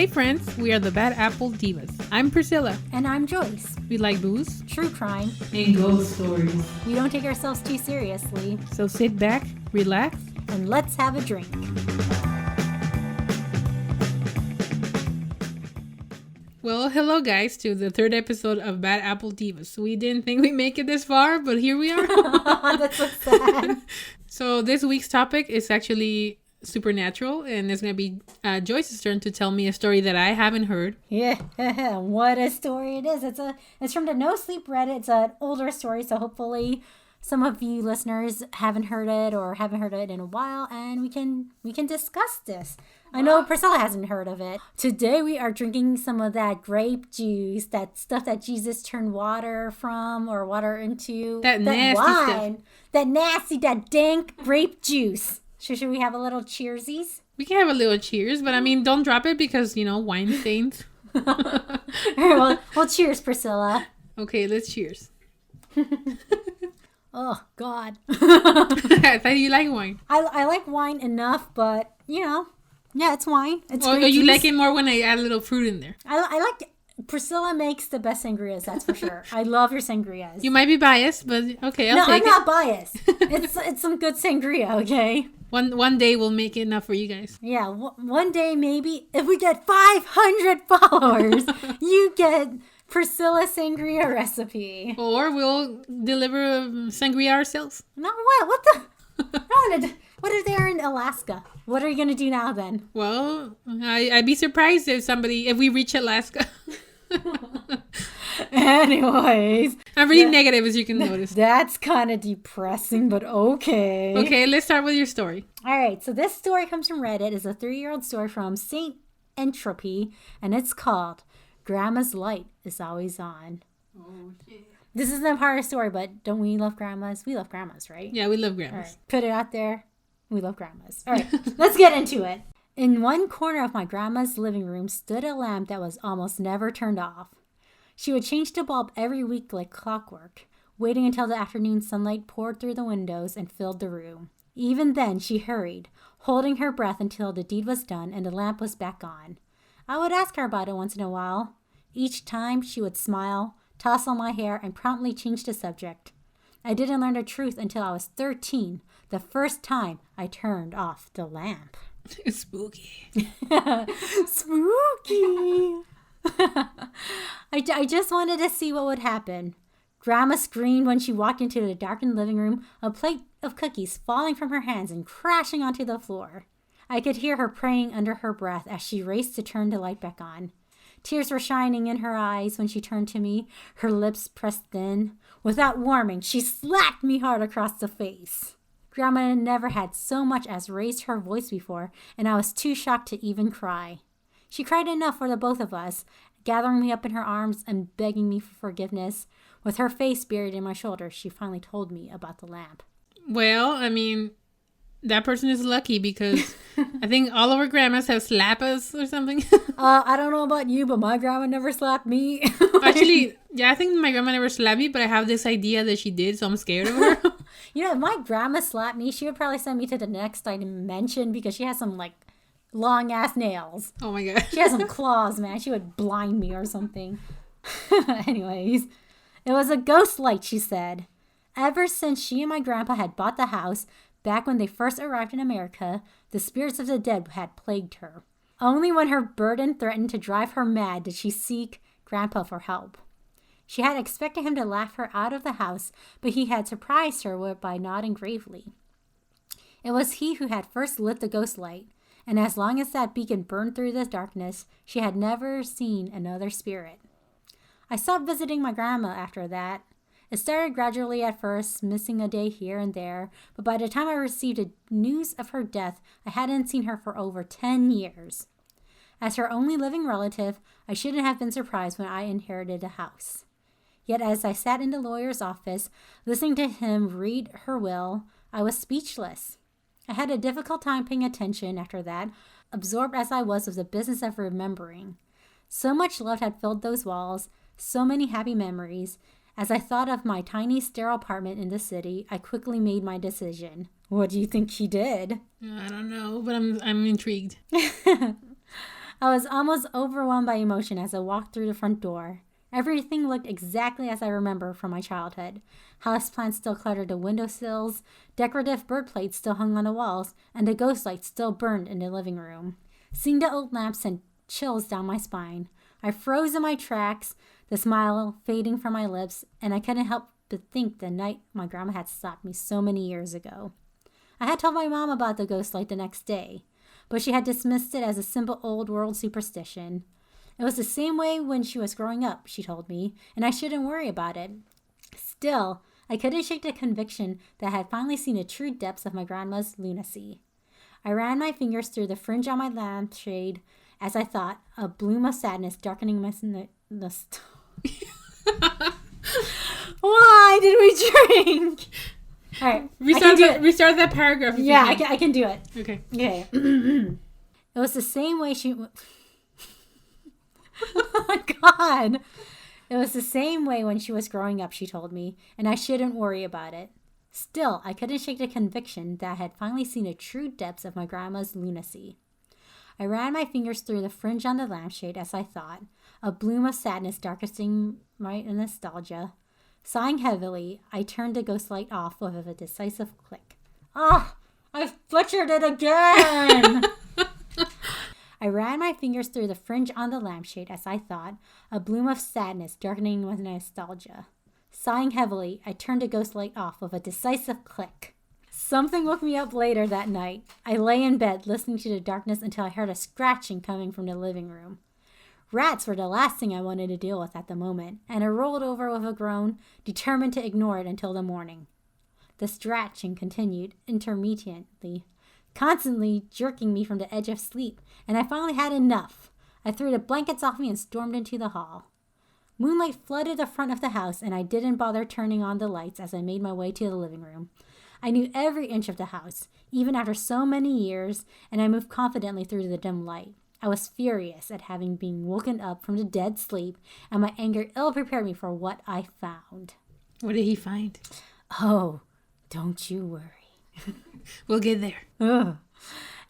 Hey friends, we are the Bad Apple Divas. I'm Priscilla. And I'm Joyce. We like booze, True crime, and ghost stories. We don't take ourselves too seriously. So sit back, relax, and let's have a drink. Well, hello guys to the third episode of Bad Apple Divas. We didn't think we'd make it this far, but here we are. That's so sad. So this week's topic is actually supernatural, and it's going to be Joyce's turn to tell me a story that I haven't heard. Yeah, what a story it is. It's from the No Sleep Reddit. It's an older story, so hopefully some of you listeners haven't heard it or haven't heard it in a while, and we can discuss this. I know Priscilla hasn't heard of it. Today we are drinking some of that grape juice, that stuff that Jesus turned water from or water into. That nasty wine, stuff. That dank grape juice. Should we have a little cheersies? We can have a little cheers, but I mean, don't drop it because, wine stains. Well, cheers, Priscilla. Okay, let's cheers. Oh, God. I thought you like wine. I like wine enough, but, yeah, it's wine. It's well, grape you juice. like it more when I add a little fruit in there. I like Priscilla makes the best sangrias, that's for sure. I love your sangrias. You might be biased, but okay, I'll take it. No, I'm not biased. It's some good sangria, okay? One day we'll make it enough for you guys. Yeah, one day maybe if we get 500 followers, you get Priscilla's sangria recipe. Or we'll deliver sangria ourselves. No, what the? What if they're in Alaska? What are you gonna do now then? Well, I'd be surprised if we reach Alaska. Anyways, I'm really negative, as you can notice. That's kind of depressing, but okay. Okay, let's start with your story. All right, so this story comes from Reddit. It's a 3-year-old story from Saint Entropy, and it's called "Grandma's Light is Always On." Oh shit! This isn't a part of the story, but don't we love grandmas? We love grandmas, right? Yeah, we love grandmas. All right, put it out there. We love grandmas. All right, let's get into it. In one corner of my grandma's living room stood a lamp that was almost never turned off. She would change the bulb every week like clockwork, waiting until the afternoon sunlight poured through the windows and filled the room. Even then, she hurried, holding her breath until the deed was done and the lamp was back on. I would ask her about it once in a while. Each time, she would smile, toss on my hair, and promptly change the subject. I didn't learn the truth until I was 13, the first time I turned off the lamp. Spooky. Spooky. I just wanted to see what would happen. Grandma screamed when she walked into the darkened living room, a plate of cookies falling from her hands and crashing onto the floor. I could hear her praying under her breath as she raced to turn the light back on. Tears were shining in her eyes when she turned to me, her lips pressed thin. Without warning, she slapped me hard across the face. Grandma never had so much as raised her voice before, and I was too shocked to even cry. She cried enough for the both of us, gathering me up in her arms and begging me for forgiveness. With her face buried in my shoulder, she finally told me about the lamp. Well, I mean, that person is lucky because I think all of our grandmas have slapped us or something. I don't know about you, but my grandma never slapped me. Actually, yeah, I think my grandma never slapped me, but I have this idea that she did, so I'm scared of her. If my grandma slapped me, she would probably send me to the next dimension because she has some, long ass nails. Oh my god. She has some claws, man. She would blind me or something. Anyways, it was a ghost light, she said. Ever since she and my grandpa had bought the house, back when they first arrived in America, the spirits of the dead had plagued her. Only when her burden threatened to drive her mad did she seek Grandpa for help. She had expected him to laugh her out of the house, but he had surprised her by nodding gravely. It was he who had first lit the ghost light, and as long as that beacon burned through the darkness, she had never seen another spirit. I stopped visiting my grandma after that. It started gradually at first, missing a day here and there, but by the time I received news of her death, I hadn't seen her for over 10 years. As her only living relative, I shouldn't have been surprised when I inherited the house. Yet as I sat in the lawyer's office, listening to him read her will, I was speechless. I had a difficult time paying attention after that, absorbed as I was with the business of remembering. So much love had filled those walls, so many happy memories. As I thought of my tiny sterile apartment in the city, I quickly made my decision. What do you think he did? I don't know, but I'm intrigued. I was almost overwhelmed by emotion as I walked through the front door. Everything looked exactly as I remember from my childhood. Houseplants still cluttered the windowsills, decorative bird plates still hung on the walls, and the ghost light still burned in the living room. Seeing the old lamp sent chills down my spine. I froze in my tracks, the smile fading from my lips, and I couldn't help but think the night my grandma had slapped me so many years ago. I had told my mom about the ghost light the next day, but she had dismissed it as a simple old world superstition. It was the same way when she was growing up, she told me, and I shouldn't worry about it. Still, I couldn't shake the conviction that I had finally seen the true depths of my grandma's lunacy. I ran my fingers through the fringe on my lampshade as I thought, a bloom of sadness darkening my Why did we drink? All right. Restart that paragraph. Yeah, I can do it. Okay. It was the same way she... Oh my God. It was the same way when she was growing up, she told me, and I shouldn't worry about it. Still, I couldn't shake the conviction that I had finally seen the true depths of my grandma's lunacy. I ran my fingers through the fringe on the lampshade as I thought, a bloom of sadness darkening my nostalgia. Sighing heavily, I turned the ghost light off with a decisive click. Ah! I butchered it again! I ran my fingers through the fringe on the lampshade as I thought, a bloom of sadness darkening my nostalgia. Sighing heavily, I turned the ghost light off with a decisive click. Something woke me up later that night. I lay in bed listening to the darkness until I heard a scratching coming from the living room. Rats were the last thing I wanted to deal with at the moment, and I rolled over with a groan, determined to ignore it until the morning. The scratching continued intermittently, constantly jerking me from the edge of sleep, and I finally had enough. I threw the blankets off me and stormed into the hall. Moonlight flooded the front of the house, and I didn't bother turning on the lights as I made my way to the living room. I knew every inch of the house, even after so many years, and I moved confidently through the dim light. I was furious at having been woken up from the dead sleep, and my anger ill-prepared me for what I found. What did he find? Oh, don't you worry. We'll get there. Ugh.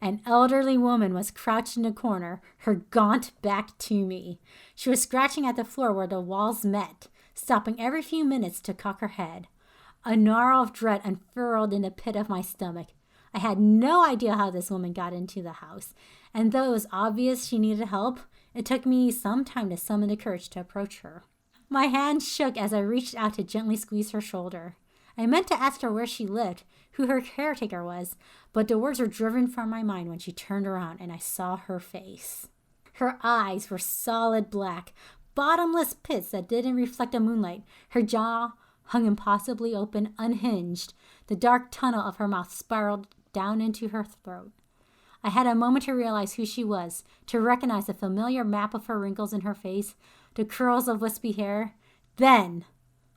An elderly woman was crouched in a corner, her gaunt back to me. She was scratching at the floor where the walls met, stopping every few minutes to cock her head. A gnarl of dread unfurled in the pit of my stomach. I had no idea how this woman got into the house, and though it was obvious she needed help, it took me some time to summon the courage to approach her. My hand shook as I reached out to gently squeeze her shoulder. I meant to ask her where she lived, who her caretaker was, but the words were driven from my mind when she turned around and I saw her face. Her eyes were solid black, bottomless pits that didn't reflect the moonlight. Her jaw hung impossibly open, unhinged. The dark tunnel of her mouth spiraled down into her throat. I had a moment to realize who she was, to recognize the familiar map of her wrinkles in her face, the curls of wispy hair. Then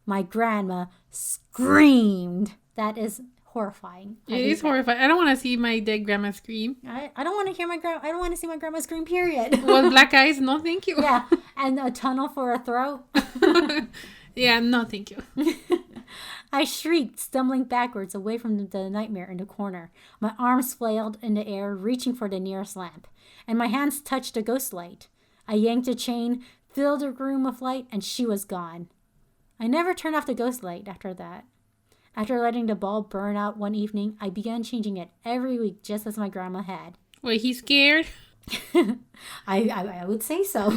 my grandma screamed. That is horrifying. It is horrifying. I don't want to see my dead grandma scream. I don't want to hear I don't want to see my grandma scream, period. Well, black eyes, no thank you. Yeah, and a tunnel for a throat. Yeah, no thank you. I shrieked, stumbling backwards away from the nightmare in the corner. My arms flailed in the air, reaching for the nearest lamp, and my hands touched the ghost light. I yanked a chain, filled the room with light, and she was gone. I never turned off the ghost light after that. After letting the bulb burn out one evening, I began changing it every week just as my grandma had. Wait, he's scared? I would say so.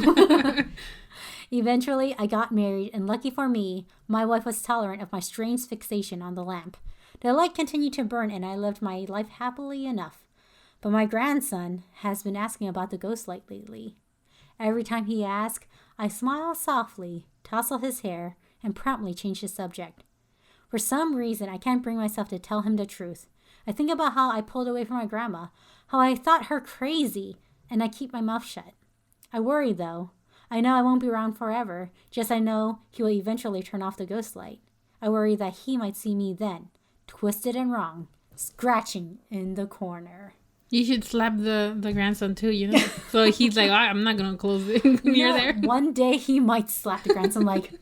Eventually, I got married, and lucky for me, my wife was tolerant of my strange fixation on the lamp. The light continued to burn, and I lived my life happily enough. But my grandson has been asking about the ghost light lately. Every time he asks, I smile softly, tousle his hair, and promptly change the subject. For some reason, I can't bring myself to tell him the truth. I think about how I pulled away from my grandma, how I thought her crazy, and I keep my mouth shut. I worry, though. I know I won't be around forever, just I know he will eventually turn off the ghost light. I worry that he might see me then, twisted and wrong, scratching in the corner. You should slap the grandson too, you know? So he's like, I'm not going to close it near there. One day he might slap the grandson like...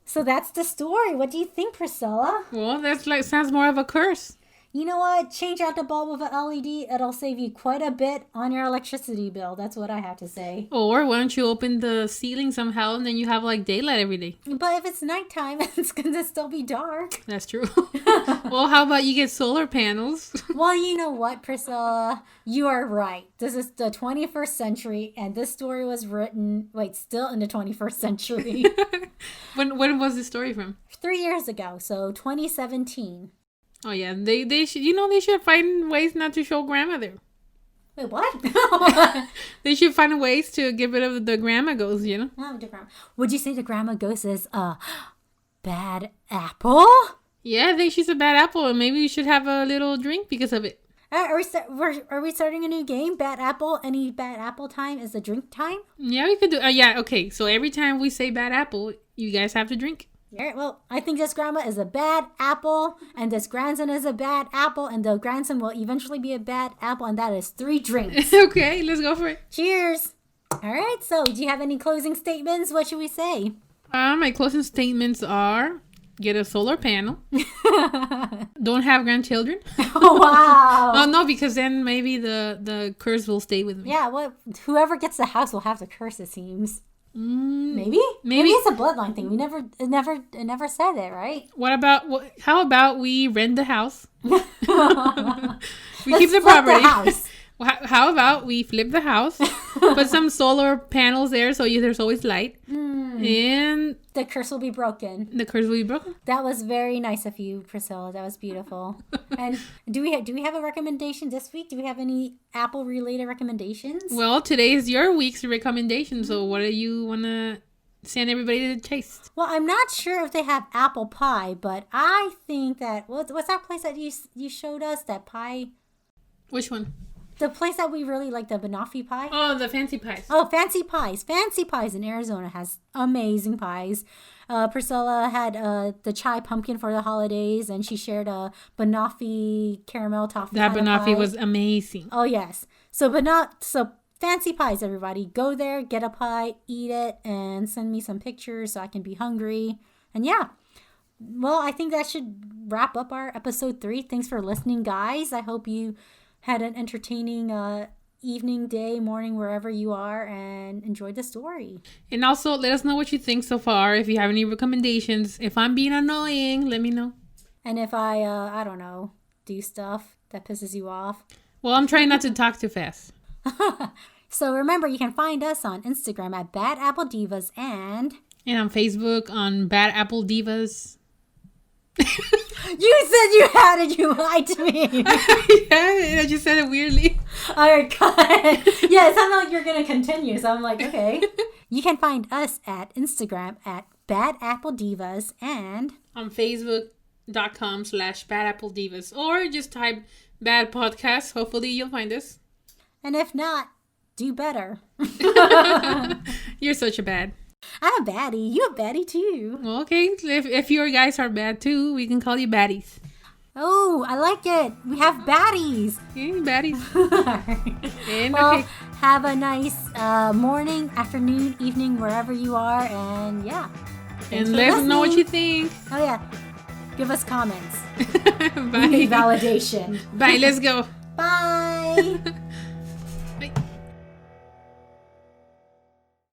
So that's the story. What do you think, Priscilla? Well, that's like sounds more of a curse. You know what? Change out the bulb with an LED. It'll save you quite a bit on your electricity bill. That's what I have to say. Or why don't you open the ceiling somehow and then you have like daylight every day? But if it's nighttime, it's going to still be dark. That's true. Well, how about you get solar panels? Well, you know what, Priscilla? You are right. This is the 21st century, and this story was written, still in the 21st century. When was this story from? 3 years ago, so 2017. Oh yeah, they should they should find ways not to show grandma there. Wait, what? They should find ways to get rid of the grandma ghost, Oh, the grandma. Would you say the grandma ghost is a bad apple? Yeah, I think she's a bad apple, and maybe we should have a little drink because of it. Are we starting a new game? Bad apple. Any bad apple time is a drink time. Yeah, we could do. Yeah, okay. So every time we say bad apple, you guys have to drink. All right, well, I think this grandma is a bad apple, and this grandson is a bad apple, and the grandson will eventually be a bad apple, and that is 3 drinks. Okay, let's go for it. Cheers. All right, so do you have any closing statements? What should we say? My closing statements are: get a solar panel. Don't have grandchildren. Oh, wow. Oh, no, because then maybe the curse will stay with me. Yeah, well, whoever gets the house will have the curse, it seems. Maybe Maybe it's a bloodline thing. It never said it, right? How about we rent the house? We keep the flip property. the house. How about we flip the house, put some solar panels there so there's always light, and The curse will be broken. the curse will be broken. That was very nice of you, Priscilla. That was beautiful. And do we have a recommendation this week? Do we have any Apple related recommendations? Well, today is your week's recommendation, so what do you want to send everybody to taste? Well, I'm not sure if they have apple pie, but I think that what's that place that you showed us, that pie? Which one? The place that we really like, the banoffee pie. Oh, the fancy pies. Oh, Fancy Pies. Fancy Pies in Arizona has amazing pies. Priscilla had the chai pumpkin for the holidays, and she shared a banoffee caramel toffee. That kind of banoffee pie. was amazing. Oh, yes. So Fancy Pies, everybody. Go there, get a pie, eat it, and send me some pictures so I can be hungry. And yeah. Well, I think that should wrap up our episode 3. Thanks for listening, guys. I hope you had an entertaining evening, day, morning, wherever you are, and enjoyed the story. And also, let us know what you think so far. If you have any recommendations. If I'm being annoying, let me know. And if I don't know, do stuff that pisses you off. Well, I'm trying not to talk too fast. So remember, you can find us on Instagram at Bad Apple Divas and on Facebook on Bad Apple Divas. You said you had it. You lied to me. Yeah, I just said it weirdly. Alright, cut. Yeah, it sounded like you're going to continue. So I'm like, okay. You can find us at Instagram at Bad Apple Divas and on Facebook.com/Bad Apple Divas. Or just type Bad Podcast. Hopefully you'll find us. And if not, do better. You're such a bad. I'm a baddie. You a baddie too. Well, okay, if your guys are bad too, we can call you baddies. Oh, I like it. We have baddies. Okay, baddies. And Well, okay. have a nice morning, afternoon, evening, wherever you are. And yeah. Thanks And for let us know what listening. you think. Oh, yeah. Give us comments. Bye. We need validation. Bye, let's go. Bye.